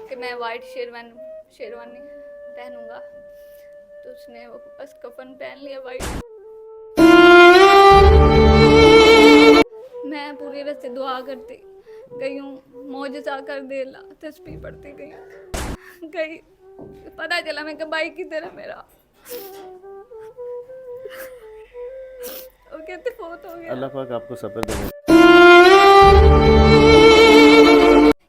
कि मैं वाइट शेरवानी पहनूंगा, तो उसने वो बस कफन पहन लिया वाइट। मैं पूरी रात दुआ करती गई हूँ, मौजज़ा कर दे अल्लाह, तस्बीह पढ़ती गई पता चला मैं कि भाई की तरह मेरा वो कहते फोत हो गया। अल्लाह पाक आपको सब्र दे।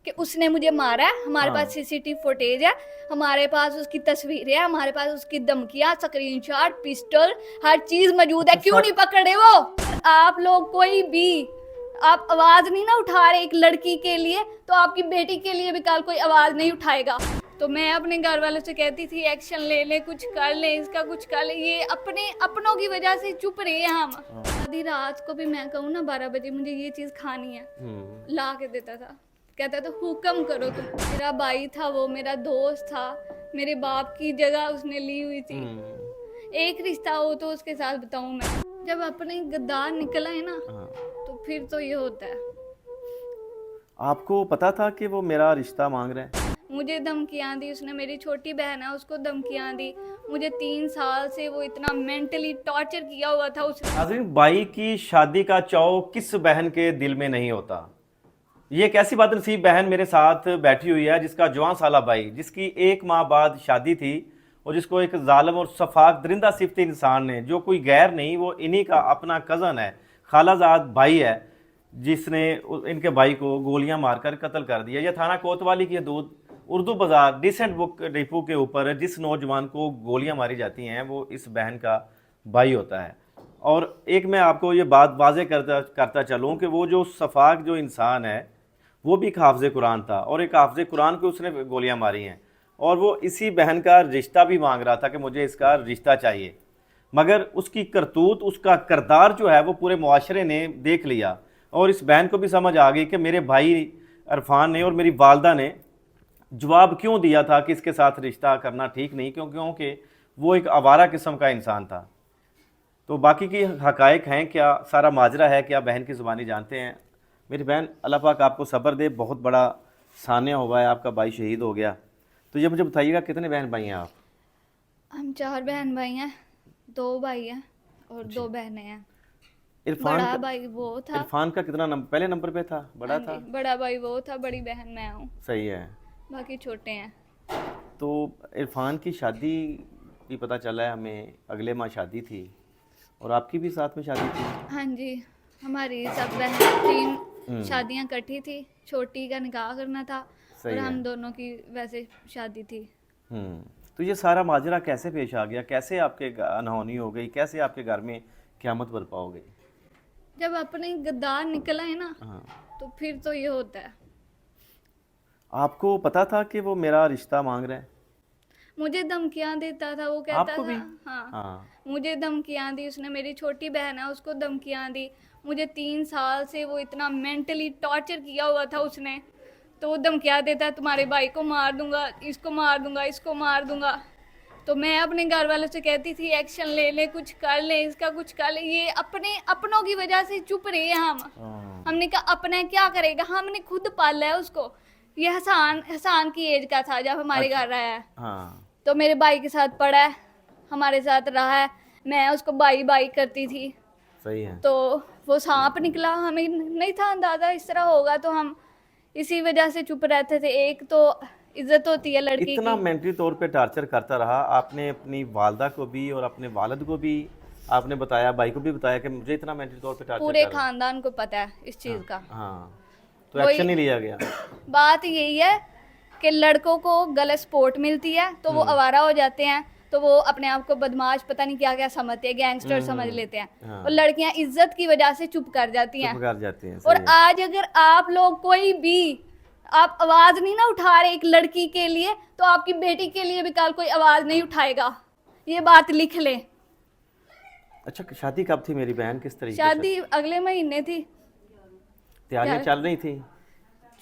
कि उसने मुझे मारा है, हमारे पास सीसीटीवी फुटेज है, हमारे पास उसकी तस्वीरें है, हमारे पास उसकी धमकियां, स्क्रीनशॉट, पिस्टल, हर चीज मौजूद है। क्यों नहीं पकड़े वो? आप लोग कोई भी आप आवाज नहीं ना उठा रहे एक लड़की के लिए, तो आपकी बेटी के लिए भी कल कोई आवाज नहीं उठाएगा। तो मैं अपने घर वालों से कहती थी एक्शन ले ले, कुछ कर ले, इसका कुछ कर ले। ये अपनों की वजह से चुप रहे हैं हम। आधी रात को भी मैं कहूँ ना 12 बजे मुझे ये चीज खानी है, ला के देता था, कहता था हुक्म करो तुम। मेरा भाई था, वो मेरा दोस्त था, मेरे बाप की जगह उसने ली हुई थी। एक रिश्ता हो तो उसके साथ बताऊं मैं, जब अपने गद्दार निकला है ना, तो फिर तो ये होता है। आपको पता था कि वो मेरा रिश्ता मांग रहा है? मुझे धमकियां दी उसने, मेरी छोटी बहन है उसको धमकियां दी, मुझे 3 साल से वो इतना मेंटली टॉर्चर किया हुआ था उसने। नाज़रीन, भाई की शादी का चाव किस बहन के दिल में नहीं होता। ये एक ऐसी बात नसीब बहन मेरे साथ बैठी हुई है जिसका जवां साला भाई, जिसकी 1 माह बाद शादी थी, और जिसको एक जालिम और सफाक दरिंदा सिफ्ती इंसान ने, जो कोई गैर नहीं, वो इन्हीं का अपना कज़न है, खालाजाद भाई है, जिसने इनके भाई को गोलियां मारकर कत्ल कर दिया। यह थाना कोतवाली की हदूद उर्दू बाजार डिसेंट बुक डिपो के ऊपर जिस नौजवान को गोलियां मारी जाती हैं वो इस बहन का भाई होता है। और एक मैं आपको ये बात वाज़े करता चलूँ कि वो जो सफाक जो इंसान है वो भी एक हाफ़िज़ कुरान था, और एक हाफ़िज़ कुरान को उसने गोलियां मारी हैं, और वो इसी बहन का रिश्ता भी मांग रहा था कि मुझे इसका रिश्ता चाहिए। मगर उसकी करतूत, उसका किरदार जो है वो पूरे मुआशरे ने देख लिया, और इस बहन को भी समझ आ गई कि मेरे भाई इरफान ने और मेरी वालदा ने जवाब क्यों दिया था कि इसके साथ रिश्ता करना ठीक नहीं, क्योंकि वो एक आवारा किस्म का इंसान था। तो बाकी की हकायक हैं क्या, सारा माजरा है क्या, बहन की ज़ुबानी जानते हैं। मेरी बहन, अल्लाह पाक आपको सब्र दे, बहुत बड़ा सानिया हुआ है, आपका भाई शहीद हो गया। तो ये मुझे बताइएगा कितने बहन भाई हैं आप? हम 4 बहन भाई हैं, 2 भाई हैं और 2 बहनें हैं। इरफान बड़ा का भाई वो था। इरफान का कितना नंबर, पहले नंबर पे था? बड़ा हाँ था? जी, बड़ा भाई वो था, बड़ी बहन मैं हूँ, सही है। बाकी छोटे हैं। तो इरफान की शादी भी पता चला है हमें, अगले माह शादी थी, और आपकी भी साथ में शादी थी? हाँ जी, हमारी सब बहन 3 शादियाँ इकट्ठी थी, छोटी का निकाह करना था और सही हम है। दोनों की वैसे शादी थी। तो ये सारा माजरा कैसे पेश आ गया, कैसे आपके अनहोनी हो गई, कैसे आपके घर में क़यामत बरपा हो गई? जब अपने गद्दार निकला है ना, तो फिर तो ये होता है। आपको पता था कि वो मेरा रिश्ता मांग रहा है? मुझे धमकियां देता था, वो कहता आपको था। भी? हाँ, मुझे धमकियां दी उसने, मेरी छोटी बहन है उसको धमकियां दी, मुझे 3 साल से वो इतना मेंटली टॉर्चर किया हुआ था उसने। तो वो धमकियां देता है तुम्हारे भाई को मार दूंगा, इसको मार दूंगा, इसको मार दूंगा। तो मैं अपने घर वालों से कहती थी एक्शन ले ले, कुछ कर ले, इसका कुछ कर ले। ये अपनों की वजह से चुप रहे हैं हम। हमने कहा अपना क्या करेगा, हमने खुद पाला है उसको। ये हसान की एज का था जब हमारे घर आया है। तो मेरे भाई के साथ पढ़ा है, हमारे साथ रहा है, मैं उसको बाई बाई करती थी। सही है। तो वो सांप निकला, हमें नहीं था अंदाजा इस तरह होगा, तो हम इसी वजह से चुप रहते थे। एक तो इज्जत होती है लड़की इतना की। मेंटली तौर पे टार्चर करता रहा, आपने अपनी वालदा को भी और अपने वालिद को भी आपने बताया, भाई को भी बताया कि मुझे इतना मेंटली तौर पे टार्चर पूरे कर रहा है? खानदान को पता है इस चीज का। हाँ, तो एक्शन नहीं लिया गया? बात यही है कि लड़कों को गलत सपोर्ट मिलती है तो वो आवारा हो जाते हैं, तो वो अपने आप को बदमाश पता नहीं क्या क्या समझते हैं, गैंगस्टर समझ लेते हैं। और लड़कियां इज्जत की वजह से चुप कर जाती हैं। चुप कर जाते हैं। और आज अगर आप लोग कोई भी आप आवाज नहीं ना उठा रहे एक लड़की के लिए, तो आपकी बेटी के लिए भी कल कोई आवाज नहीं उठाएगा। ये बात लिख ले। अच्छा, शादी कब थी मेरी बहन, किस तरीके से? शादी अगले महीने थी, तैयारियां चल रही थी?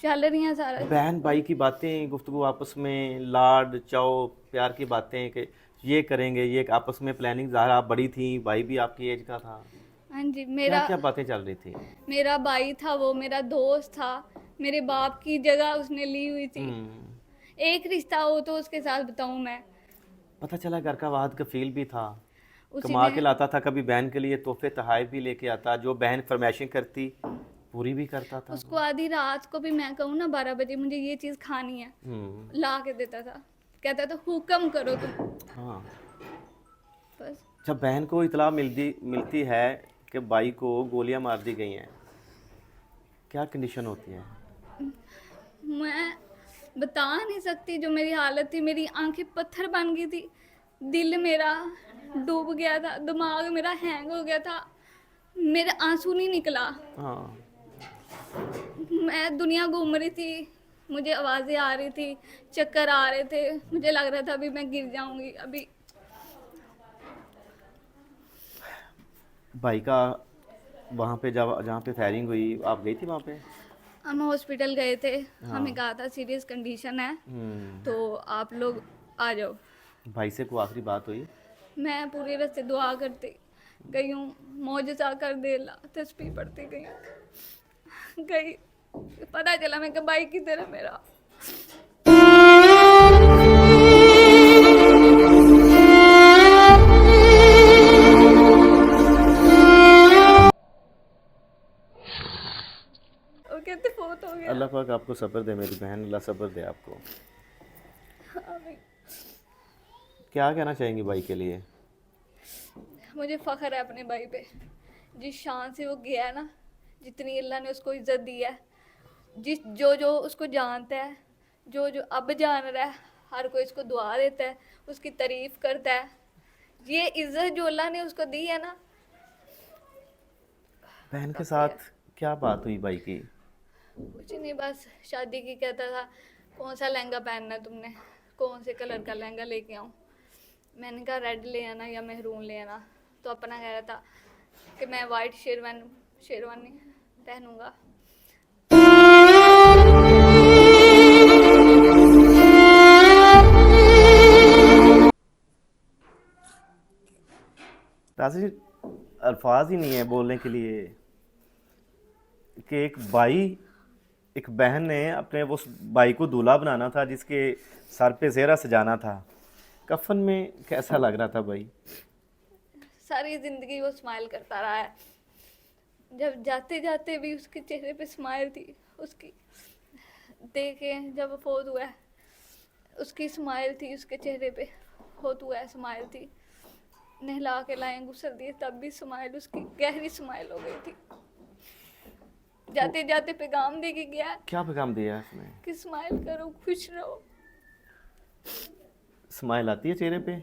चल रही हैं सारा। बहन भाई की बातें, गुफ्तगू आपस में, लाड चाव प्यार की बातें कि ये करेंगे, ये आपस में प्लानिंग, ज़ाहिर आप बड़ी थी, भाई भी आपकी एज का था। हाँ जी, मेरा क्या बातें चल रही थी? मेरा भाई था, वो मेरा दोस्त था, मेरे बाप की जगह उसने ली हुई थी। एक रिश्ता हो तो उसके साथ बताऊं मैं। पता चला घर का वाहद कफील भी था, उसी कमा ने के लाता था, कभी बहन के लिए तोहफे तोहफे भी लेके आता, जो बहन फरमाइशें करती पूरी भी करता था उसको वो। आधी रात को भी मैं कहूँ ना 12 बजे मुझे ये चीज़ खानी है, ला के देता था, कहता था हुक्म करो तुम। हाँ। बस जब बहन को इतला मिलती है कि भाई को गोलियां मार दी गई हैं, क्या कंडीशन होती है? मैं बता नहीं सकती जो मेरी हालत थी, मेरी आंखें पत्थर बन गई थी, दिल मेरा डूब गया था, दिमाग मेरा हैंग हो गया था, मेरे आंसू नहीं निकला। हाँ। मैं दुनिया घूम रही थी, मुझे आवाज़ें आ रही थी, चक्कर आ रहे थे, मुझे लग रहा था अभी मैं गिर जाऊंगी अभी। भाई का वहाँ पे जब जहाँ पे फायरिंग हुई, आप गई थी वहाँ पे? हम हॉस्पिटल गए थे, हाँ। हमें कहा था सीरियस कंडीशन है हम्म। तो आप लोग आ जाओ। भाई से कोई आखिरी बात हुई? मैं पूरे रास्ते दुआ करती गई हूँ, मौजज़ा कर दे अल्लाह, तस्बीह पढ़ती गई, पता चला मैं कि भाई की तरह मेरा। वो कहते फोत हो गया। अल्लाह पाक आपको सब्र दे मेरी बहन, अल्लाह सब्र दे आपको। आमीन। क्या कहना चाहेंगी भाई के लिए? मुझे फ़ख्र है अपने भाई पे, जिस शान से वो गया है ना, जितनी अल्लाह ने उसको इज़्ज़त दी है, जिस जो जो उसको जानता है, जो जो अब जान रहा है, हर कोई उसको दुआ देता है, उसकी तारीफ़ करता है। ये इज़्ज़त जो अल्लाह ने उसको दी है ना। बहन के साथ क्या बात हुई भाई की? कुछ नहीं, बस शादी की कहता था कौन सा लहंगा पहनना है तुमने, कौन से कलर का लहंगा लेके आऊँ। मैंने कहा रेड ले आना या मेहरून ले आना, तो अपना कह रहा था कि मैं वाइट शेरवानी पहनूंगा। राशि अल्फाज ही नहीं है बोलने के लिए कि एक भाई, एक बहन ने अपने उस भाई को दूल्हा बनाना था, जिसके सर पे सेहरा सजाना था, कफन में कैसा लग रहा था भाई? सारी ज़िंदगी वो स्माइल करता रहा है, जब जाते जाते भी उसके चेहरे पे स्माइल थी, उसकी देखे जब वो फोत हुआ है उसकी स्माइल थी, उसके चेहरे पे फोत हुआ है स्माइल थी, नहला के लाए गुस्ल दिए तब भी स्माइल, उसकी गहरी स्माइल हो गई थी। जाते जाते पैगाम दे के गया क्या पैगाम दिया है उसने? कि स्माइल करो, खुश रहो। स्माइल आती है चेहरे पे?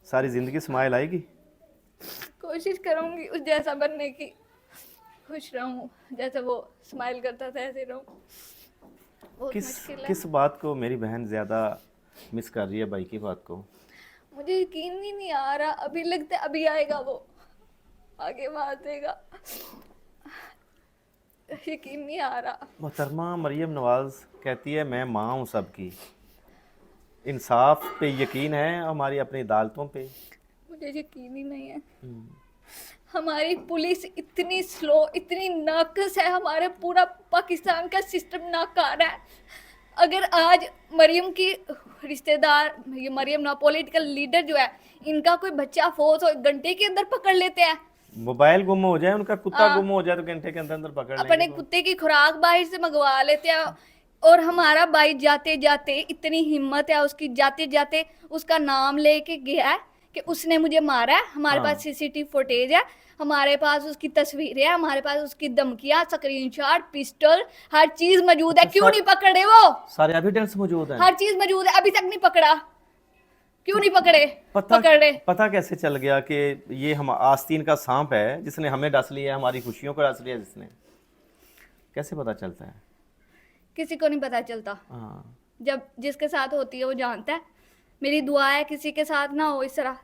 सारी जिंदगी स्माइल आएगी? कोशिश करूंगी उस जैसा बनने की, खुश रहूं जैसे वो स्माइल करता था ऐसे रहूं। बहुत मुश्किल है। किस बात को मेरी बहन ज्यादा मिस कर रही है भाई की बात को? मुझे यकीन ही नहीं आ रहा, अभी लगता है अभी आएगा वो, आगे बात देगा, यकीन नहीं आ रहा। मोहतरमा मरियम नवाज कहती है मैं माँ हूँ सबकी, इंसाफ पे यकीन है हमारी अपनी अदालतों पे। मुझे यकीन ही नहीं है, हमारी पुलिस इतनी स्लो, इतनी नाकस है, हमारे पूरा पाकिस्तान का सिस्टम नाकार है। अगर आज मरियम की रिश्तेदार, ये मरियम ना पॉलिटिकल लीडर जो है, इनका कोई बच्चा फोर्स हो, 1 घंटे के अंदर पकड़ लेते हैं। मोबाइल गुम हो जाए, उनका कुत्ता गुम हो जाए तो घंटे के अंदर अंदर पकड़ अपने लेंगे। कुत्ते की खुराक बाहर से मंगवा लेते हैं। और हमारा भाई जाते जाते, इतनी हिम्मत है उसकी, जाते जाते उसका नाम लेके गया है कि उसने मुझे मारा है, हमारे पास सीसीटीवी फुटेज है, हमारे पास उसकी तस्वीरें है, हमारे पास उसकी धमकियां, स्क्रीनशॉट, पिस्टल, हर चीज मौजूद है। क्यों नहीं पकड़े वो? सारे एविडेंस मौजूद हैं, हर चीज मौजूद है, अभी तक नहीं पकड़ा। क्यों नहीं पकड़े? पकड़ रहे। पता कैसे चल गया कि ये हम आस्तीन का सांप है जिसने हमें डस लिया है, हमारी खुशियों को डस लिया जिसने? कैसे पता चलता है? किसी को नहीं पता चलता। हाँ। जब जिसके साथ होती है वो जानता है। मेरी दुआ है किसी के साथ ना हो इस तरह।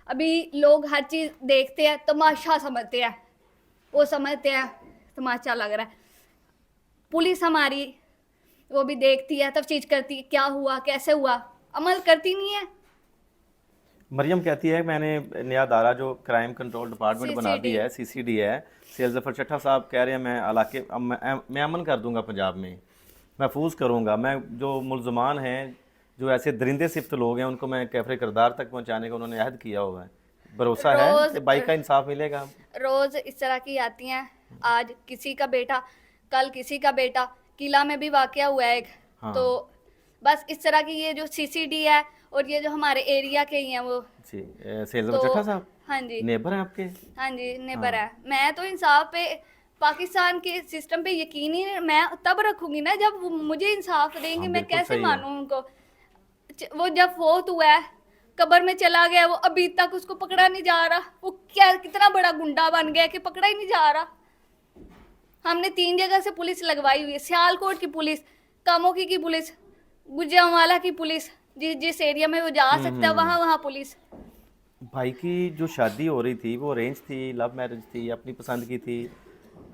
अभी लोग हर चीज़ देखते हैं, तमाशा समझते हैं, वो समझते हैं तमाशा लग रहा है। पुलिस हमारी वो भी देखती है, तफ्तीश करती है, क्या हुआ कैसे हुआ, अमल करती नहीं है। मरियम कहती है मैंने नया दायरा जो क्राइम कंट्रोल डिपार्टमेंट बना दिया है, सीसीडी है, सेल जफर चट्टा साहब कह रहे हैं मैं इलाके मैं अमन कर दूंगा पंजाब में, महफूज करूँगा। मैं जो मुल्ज़मान हैं, जो ऐसे दरिंदे सिफ्त लोग हैं, उनको मैं कैफ़रे किरदार तक पहुँचाने का उन्होंने अहद किया हुआ है। भरोसा है रोज कि भाई का इंसाफ मिलेगा। रोज इस तरह की आती हैं, आज किसी का बेटा, कल किसी का बेटा। किला में भी वाकया हुआ है एक। हाँ। तो बस इस तरह की ये जो सीसीडी है और ये जो हमारे एरिया के ही हैं वो। जी सेल्स तो चट्टा साहब हाँ जी, नेबर हैं आपके? हाँ जी, नेबर है। मैं तो इंसाफ पे, पाकिस्तान के सिस्टम पे यकीन ही मैं तब रखूंगी ना जब वो मुझे इंसाफ देंगे। हाँ, मैं बिल्कुल कैसे सही है। मानूं उनको? वो जब फोत हुआ है, कब्र में चला गया, वो अभी तक उसको पकड़ा नहीं जा रहा। वो क्या कितना बड़ा गुंडा बन गया कि पकड़ा ही नहीं जा रहा। हमने 3 जगह से पुलिस लगवाई हुई है, सियालकोट की पुलिस, कामोकी की पुलिस, गुजरांवाला की पुलिस, जिस एरिया में वो जा सकता है वहाँ पुलिस। भाई की जो शादी हो रही थी वो अरेंज थी, लव मैरिज थी, अपनी पसंद की थी,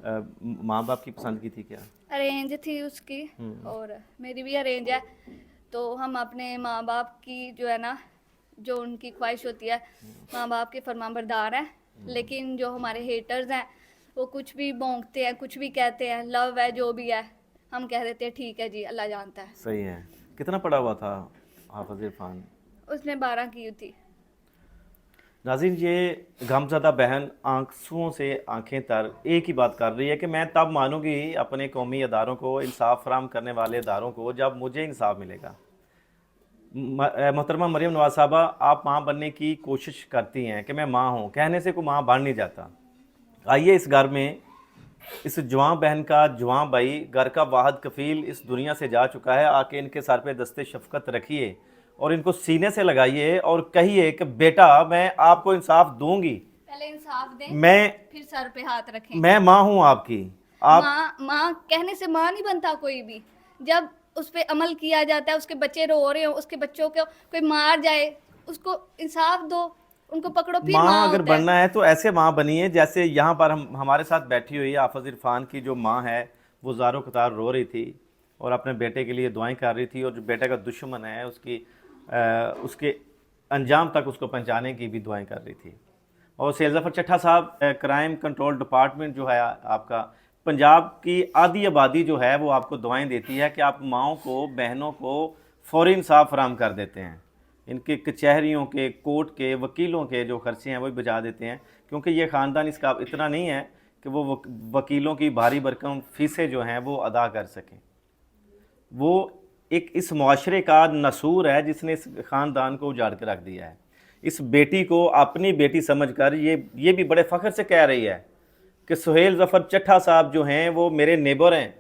माँ बाप की पसंद की थी क्या? अरेंज थी उसकी और मेरी भी अरेंज है। तो हम अपने माँ बाप की जो है ना, जो उनकी ख्वाहिश होती है, माँ बाप के फरमाबरदार हैं। लेकिन जो हमारे हेटर्स हैं वो कुछ भी भौंकते हैं, कुछ भी कहते हैं, लव है जो भी है, हम कह देते हैं ठीक है जी, अल्लाह जानता है। सही है। कितना पढ़ा हुआ था हाफिज इरफान? उसने 12 की थी। नाज़रीन, ये गमज़दा बहन आंसुओं से आंखें तर एक ही बात कर रही है कि मैं तब मानूंगी अपने कौमी अदारों को, इंसाफ फराहम करने वाले अदारों को, जब मुझे इंसाफ मिलेगा। मोहतरमा मरियम नवाज साहबा, आप माँ बनने की कोशिश करती हैं कि मैं माँ हूँ, कहने से कोई माँ बन नहीं जाता। आइए इस घर में इस जवां बहन का जवां भाई, घर का वाहद कफील इस दुनिया से जा चुका है, आके इनके सर पे दस्ते शफकत रखिए और इनको सीने से लगाइए और कहिए कि बेटा मैं आपको इंसाफ दूंगी। पहले इंसाफ दें, मैं फिर सर पे हाथ रखें। मैं माँ हूँ आपकी। आप माँ कहने से माँ नहीं बनता कोई भी। जब उस पे अमल किया जाता है, उसके बच्चे रो रहे हो, उसके बच्चों को कोई मार जाए, उसको इंसाफ दो, उनको पकड़ो, फिर माँ अगर होता है। बनना है तो ऐसे माँ बनिए जैसे यहाँ पर हमारे साथ बैठी हुई है हाफिज इरफान की जो माँ है, वो ज़ारो कतार रो रही थी और अपने बेटे के लिए दुआएं कर रही थी, और जो बेटे का दुश्मन है उसके अंजाम तक उसको पहुँचाने की भी दुआएं कर रही थी। और सैयद ज़फ़र चट्टा साहब, क्राइम कंट्रोल डिपार्टमेंट जो है आपका, पंजाब की आधी आबादी जो है वो आपको दुआएं देती है कि आप माओं को, बहनों को फ़ौरी इंसाफ फराहम कर देते हैं। इनके कचहरियों के, कोर्ट के, वकीलों के जो खर्चे हैं वो भी बचा देते हैं, क्योंकि ये ख़ानदान इसका इतना नहीं है कि वो वकीलों की भारी भरकम फ़ीसें जो हैं वो अदा कर सकें। वो एक इस मुआशरे का नसूर है जिसने इस ख़ानदान को उजाड़ के रख दिया है। इस बेटी को अपनी बेटी समझकर ये भी बड़े फ़ख्र से कह रही है कि सुहेल ज़फ़र चट्टा साहब जो हैं वो मेरे नेबर हैं,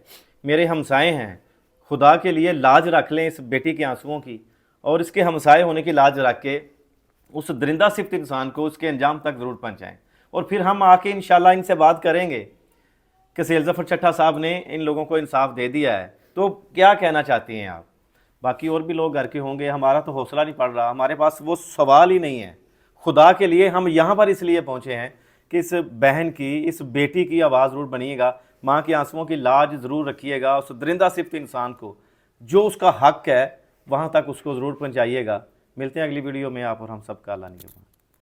मेरे हमसाए हैं। खुदा के लिए लाज रख लें इस बेटी के आंसुओं की, और इसके हमसाए होने की लाज रख के उस दरिंदा सिफ्त इंसान को उसके अंजाम तक ज़रूर पहुँचाएँ। और फिर हम आके इंशाल्लाह इनसे बात करेंगे कि सैयद ज़फ़र चट्टा साहब ने इन लोगों को इंसाफ दे दिया है, तो क्या कहना चाहती हैं आप? बाकी और भी लोग घर के होंगे, हमारा तो हौसला नहीं पड़ रहा, हमारे पास वो सवाल ही नहीं है। खुदा के लिए हम यहाँ पर इसलिए पहुँचे हैं कि इस बहन की, इस बेटी की आवाज़ ज़रूर बनिएगा, माँ के आंसुओं की लाज ज़रूर रखिएगा, उस दरिंदा सिफ्त इंसान को जो उसका हक है वहाँ तक उसको ज़रूर पहुँचाइएगा। मिलते हैं अगली वीडियो में, आप और हम सबका अल्लाह निगहबान।